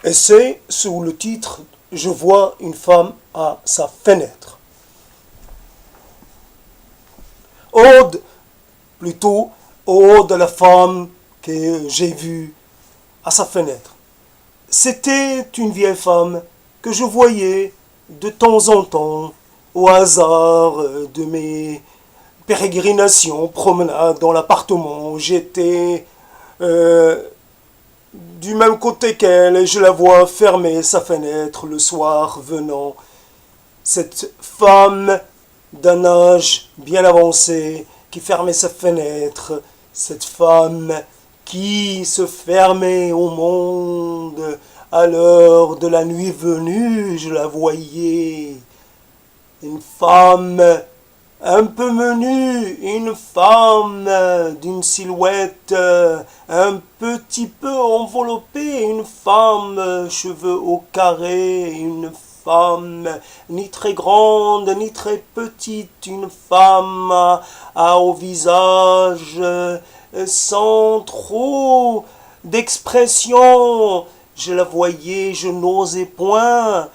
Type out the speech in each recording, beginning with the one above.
Et c'est sous le titre Je vois une femme à sa fenêtre. Ode, plutôt, ode à la femme que j'ai vue à sa fenêtre. C'était une vieille femme que je voyais de temps en temps au hasard de mes pérégrinations, promenades dans l'appartement où j'étais du même côté qu'elle et je la vois fermer sa fenêtre le soir venant. Cette femme d'un âge bien avancé qui fermait sa fenêtre, cette femme qui se fermait au monde à l'heure de la nuit venue, je la voyais. Une femme un peu menue, une femme d'une silhouette un petit peu enveloppée, une femme cheveux au carré, une femme ni très grande ni très petite, une femme au visage sans trop d'expression. Je la voyais, je n'osais point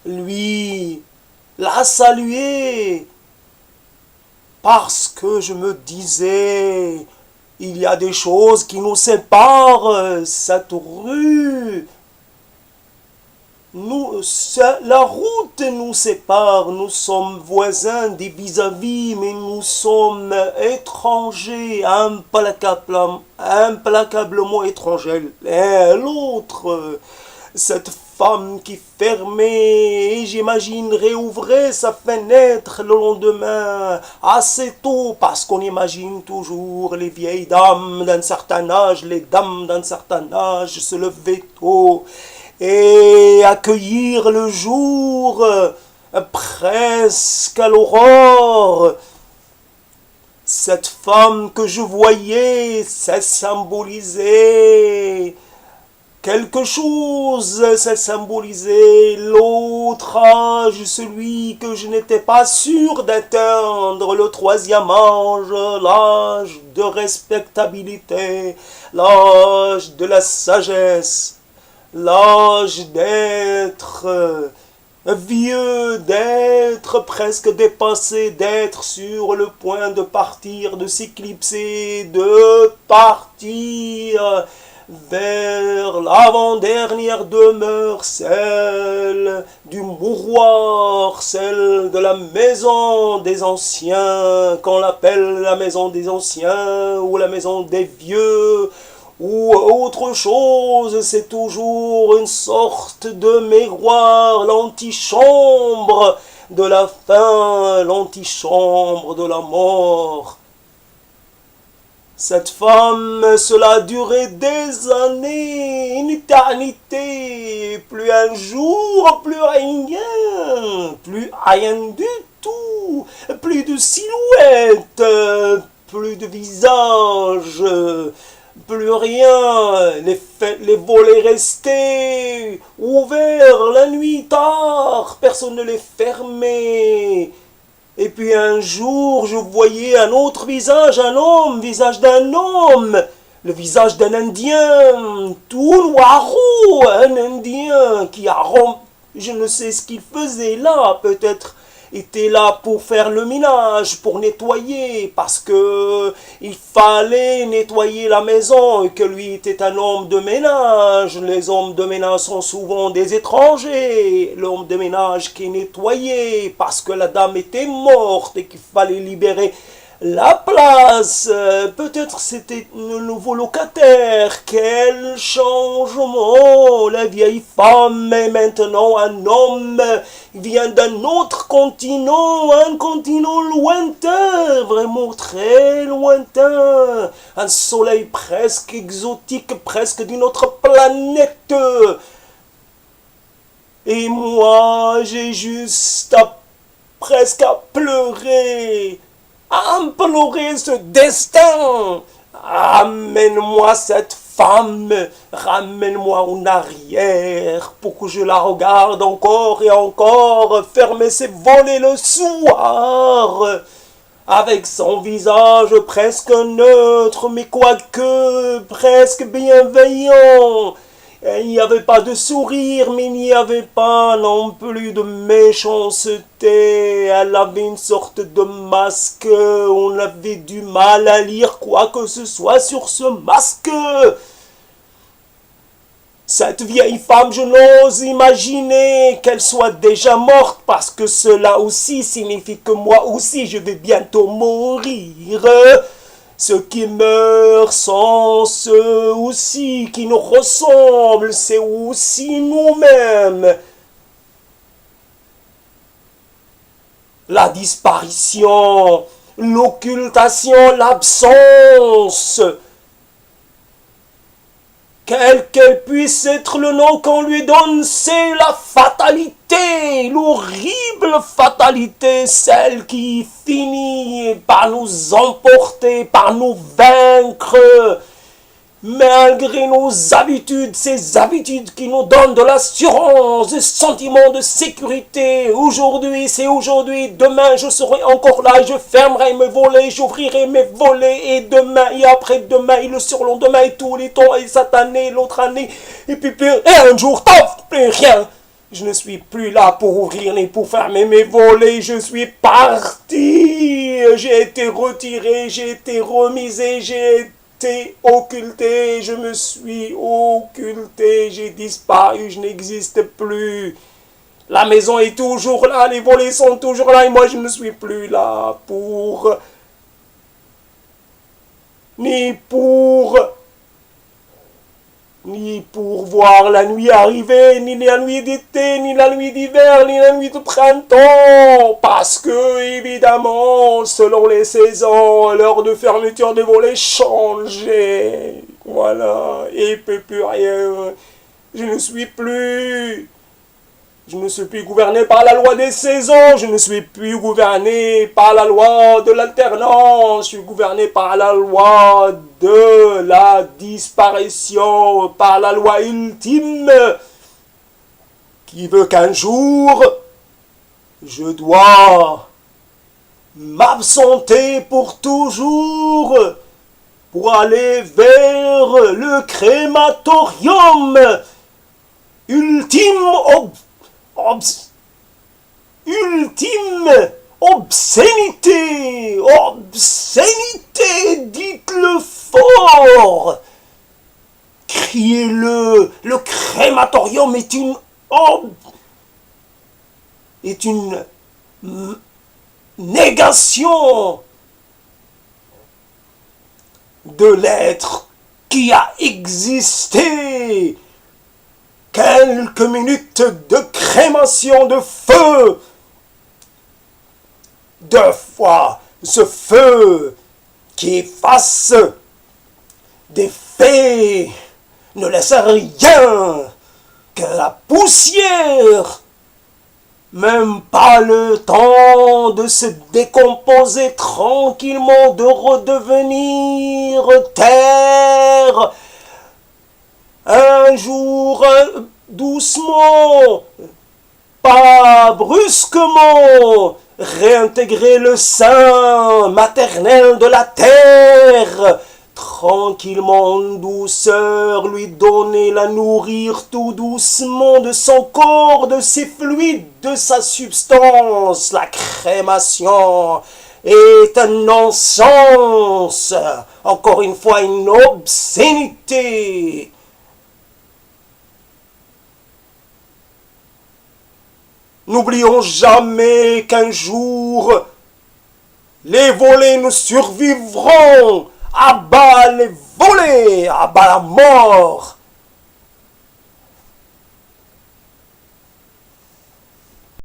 lui la saluer parce que je me disais, il y a des choses qui nous séparent, cette rue, la route nous sépare, nous sommes voisins des vis-à-vis, mais nous sommes étrangers, implacablement étrangers l'un à l'autre. Cette femme qui fermait et j'imagine réouvrait sa fenêtre le lendemain assez tôt parce qu'on imagine toujours les vieilles dames d'un certain âge, les dames d'un certain âge se lever tôt et accueillir le jour presque à l'aurore. Cette femme que je voyais, ça symbolisait quelque chose, ça symbolisait l'autre âge, celui que je n'étais pas sûr d'atteindre, le troisième âge, l'âge de respectabilité, l'âge de la sagesse, l'âge d'être vieux, d'être presque dépassé, d'être sur le point de partir, de s'éclipser, de partir vers l'avant-dernière demeure, celle du mouroir, celle de la maison des anciens, qu'on l'appelle la maison des anciens ou la maison des vieux, ou autre chose, c'est toujours une sorte de miroir, l'antichambre de la fin, l'antichambre de la mort. Cette femme, cela a duré des années, une éternité, plus un jour, plus rien du tout, plus de silhouette, plus de visage, plus rien, les volets restaient ouverts la nuit tard, personne ne les fermait. Et puis un jour, je voyais un autre visage, un homme, visage d'un homme, le visage d'un Indien, tout noirou, un Indien qui a je ne sais ce qu'il faisait là, peut-être était là pour faire le ménage, pour nettoyer, parce que il fallait nettoyer la maison, et que lui était un homme de ménage. Les hommes de ménage sont souvent des étrangers. L'homme de ménage qui nettoyait, parce que la dame était morte et qu'il fallait libérer la place. Peut-être c'était un nouveau locataire. Quel changement! La vieille femme est maintenant un homme. Il vient d'un autre continent, un continent lointain, vraiment très lointain. Un soleil presque exotique, presque d'une autre planète. Et moi, j'ai juste presque à pleurer, à implorer ce destin. Ramène-moi cette femme, ramène-moi en arrière pour que je la regarde encore et encore fermer ses volets le soir. Avec son visage presque neutre, mais quoique presque bienveillant, Il n'y avait pas de sourire, mais il n'y avait pas non plus de méchanceté. Elle avait une sorte de masque. On avait du mal à lire quoi que ce soit sur ce masque. Cette vieille femme, je n'ose imaginer qu'elle soit déjà morte, parce que cela aussi signifie que moi aussi je vais bientôt mourir. Ceux qui meurent sont ceux aussi qui nous ressemblent, c'est aussi nous-mêmes. La disparition, l'occultation, l'absence. Quel qu'elle puisse être le nom qu'on lui donne, c'est la fatalité, l'horrible fatalité, celle qui finit par nous emporter, par nous vaincre, malgré nos habitudes, ces habitudes qui nous donnent de l'assurance, des sentiments de sécurité. Aujourd'hui, c'est aujourd'hui, demain je serai encore là, je fermerai mes volets, j'ouvrirai mes volets, et demain, et après-demain, et le surlendemain, et tous les temps, et cette année, l'autre année, et puis un jour, plus rien. Je ne suis plus là pour ouvrir ni pour fermer mes volets, je suis parti, j'ai été retiré, j'ai été remisé, j'ai été occulté, je me suis occulté, j'ai disparu, je n'existe plus. La maison est toujours là, les volets sont toujours là, et moi je ne suis plus là ni pour voir la nuit arriver, ni la nuit d'été, ni la nuit d'hiver, ni la nuit de printemps, parce que, évidemment, selon les saisons, l'heure de fermeture des volets changeait. Voilà, et il ne peut plus rien. Je ne suis plus gouverné par la loi des saisons, je ne suis plus gouverné par la loi de l'alternance, je suis gouverné par la loi de la disparition, par la loi ultime, qui veut qu'un jour, je dois m'absenter pour toujours, pour aller vers le crématorium, ultime obscénité, dites-le fort, criez-le, le crématorium est une négation de l'être qui a existé. Quelques minutes de crémation de feu. 2 fois ce feu qui efface des faits, ne laisse rien que la poussière, même pas le temps de se décomposer tranquillement, de redevenir terre. Un jour, doucement, pas brusquement, réintégrer le sein maternel de la terre, tranquillement, en douceur, lui donner, la nourrir tout doucement de son corps, de ses fluides, de sa substance. La crémation est un non-sens, encore une fois une obscénité. N'oublions jamais qu'un jour, les volets nous survivront. À bas les volets, à bas la mort.